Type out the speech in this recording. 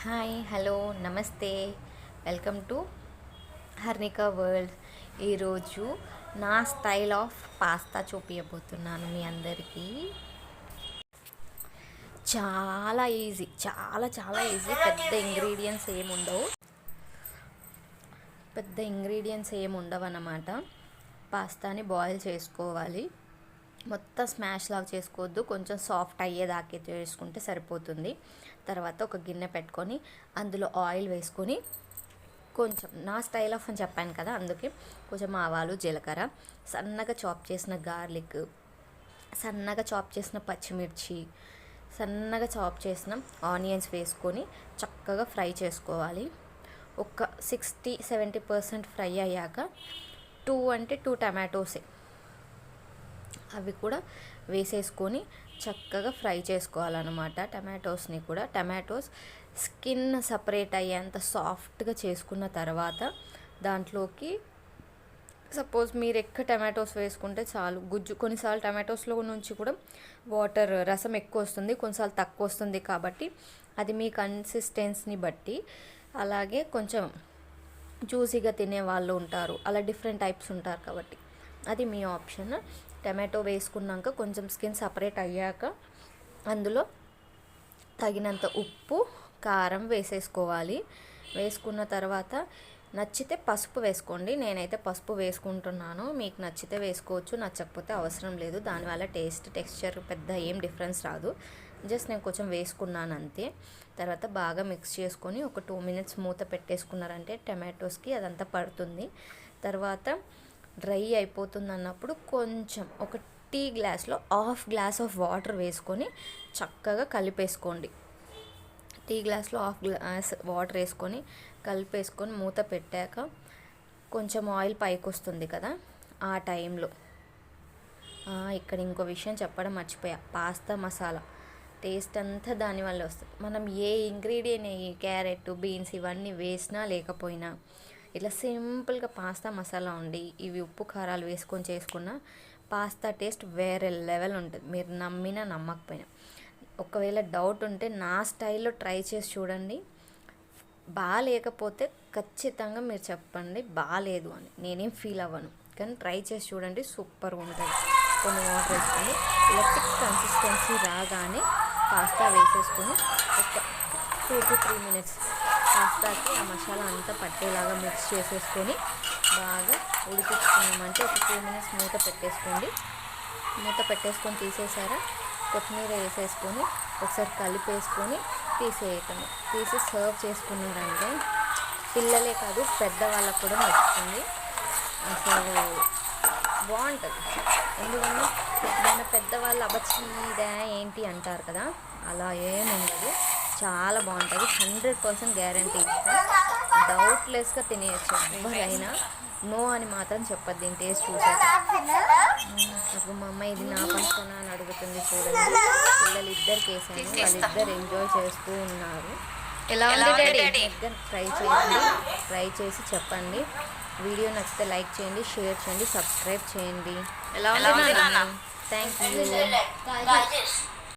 Hi hello నమస్తే welcome to హర్నికా world. ఈరోజు నా స్టైల్ ఆఫ్ పాస్తా చూపించబోతున్నాను మీ అందరికీ. చాలా ఈజీ, చాలా చాలా ఈజీ. పెద్ద ఇంగ్రీడియంట్స్ ఏముండవు అన్నమాట. పాస్తాని బాయిల్ చేసుకోవాలి. మొత్తం స్మాష్ లాగా చేసుకోవద్దు, కొంచెం సాఫ్ట్ అయ్యేదాకా చేసుకుంటే సరిపోతుంది. తర్వాత ఒక గిన్నె పెట్టుకొని అందులో ఆయిల్ వేసుకొని, కొంచెం నా స్టైల్ ఆఫ్ అని చెప్పాను కదా, అందుకే కొంచెం ఆవాలు, జీలకర్ర, సన్నగా చాప్ చేసిన గార్లిక్, సన్నగా చాప్ చేసిన పచ్చిమిర్చి, సన్నగా చాప్ చేసిన ఆనియన్స్ వేసుకొని చక్కగా ఫ్రై చేసుకోవాలి. ఒక 60-70% ఫ్రై అయ్యాక 2 టమాటోసే అవి కూడా వేసేసుకొని చక్కగా ఫ్రై చేసుకోవాలన్నమాట. టమాటోస్ స్కిన్ సపరేట్ అయ్యేంత సాఫ్ట్గా చేసుకున్న తర్వాత దాంట్లోకి సపోజ్ మీరు టమాటోస్ వేసుకుంటే చాలు, గుజ్జు. కొన్నిసార్లు టమాటోస్లో నుంచి కూడా రసం ఎక్కువ వస్తుంది, కొన్నిసార్లు తక్కువ వస్తుంది. కాబట్టి అది మీ కన్సిస్టెన్సీని బట్టి. అలాగే కొంచెం జ్యూసీగా తినే వాళ్ళు ఉంటారు, అలా డిఫరెంట్ టైప్స్ ఉంటారు, కాబట్టి అది మీ ఆప్షన్. టమాటో వేసుకున్నాక కొంచెం స్కిన్ సపరేట్ అయ్యాక అందులో తగినంత ఉప్పు, కారం వేసేసుకోవాలి. వేసుకున్న తర్వాత నచ్చితే పసుపు వేసుకోండి. నేనైతే పసుపు వేసుకుంటున్నాను, మీకు నచ్చితే వేసుకోవచ్చు, నచ్చకపోతే అవసరం లేదు. దానివల్ల టెక్స్చర్ పెద్ద ఏం డిఫరెన్స్ రాదు. జస్ట్ నేను కొంచెం వేసుకున్నాను అంతే. తర్వాత బాగా మిక్స్ చేసుకొని ఒక 2 minutes మూత పెట్టేసుకున్నారంటే టమాటోస్కి అదంతా పడుతుంది. తర్వాత డ్రై అయిపోతుంది అన్నప్పుడు కొంచెం ఒక టీ గ్లాస్లో 1/2 glass ఆఫ్ వాటర్ వేసుకొని చక్కగా కలిపేసుకోండి. టీ గ్లాస్లో 1/2 glass వాటర్ వేసుకొని కలిపేసుకొని మూత పెట్టాక కొంచెం ఆయిల్ పైకి వస్తుంది కదా, ఆ టైంలో ఇక్కడ ఇంకో విషయం చెప్పడం మర్చిపోయా. పాస్తా మసాలా టేస్ట్ అంతా దానివల్ల వస్తుంది. మనం ఏ ఇంగ్రీడియంట్, క్యారెట్, బీన్స్ ఇవన్నీ వేసినా లేకపోయినా ఇట్లా సింపుల్గా పాస్తా మసాలా ఉండి ఇవి ఉప్పు కారాలు వేసుకొని చేసుకున్న పాస్తా టేస్ట్ వేరే లెవెల్ ఉంటుంది, మీరు నమ్మినా నమ్మకపోయినా. ఒకవేళ డౌట్ ఉంటే నా స్టైల్లో ట్రై చేసి చూడండి. బాగాలేకపోతే ఖచ్చితంగా మీరు చెప్పండి బాగాలేదు అని, నేనేం ఫీల్ అవ్వను. కానీ ట్రై చేసి చూడండి, సూపర్గా ఉంటుంది. కొన్ని వాటర్ వేసుకొని ఇలా థిక్ కన్సిస్టెన్సీ రాగానే పాస్తా వేసేసుకొని ఒక 2 to 3 minutes పాస్తాకి ఆ మసాలా అంతా పట్టేలాగా మిక్స్ చేసేసుకొని బాగా ఉడికించుకున్నామంటే ఒక 2 minutes మూత పెట్టేసుకోండి. మూత పెట్టేసుకొని తీసేసారా, కొత్తిమీర వేసేసుకొని ఒకసారి కలిపేసుకొని తీసి సర్వ్ చేసుకున్నారంటే పిల్లలే కాదు పెద్దవాళ్ళకు కూడా నచ్చుతుంది. అసలు బాగుంటుంది. ఎందుకంటే మన పెద్దవాళ్ళు అబచీదా ఏంటి అంటారు కదా, అలా ఏముండదు, చాలా బాగుంటుంది. 100% గ్యారంటీ ఇస్తాను. డౌట్లెస్గా తినేయచ్చు, ఎవరైనా నో అని మాత్రం చెప్పద్దు దీని టేస్ట్ చూసాక. అప్పుడు మా అమ్మ ఇది నా పంచుకున్నా అని అడుగుతుంది చూడండి. పిల్లలు ఇద్దరికి వేసాను, వాళ్ళిద్దరు ఎంజాయ్ చేస్తూ ఉన్నారు. ఎలా ఉంది డాడీ? ట్రై చేసి చెప్పండి. వీడియో నచ్చితే లైక్ చేయండి, షేర్ చేయండి, సబ్స్క్రైబ్ చేయండి. ఎలా ఉంది? Thank you.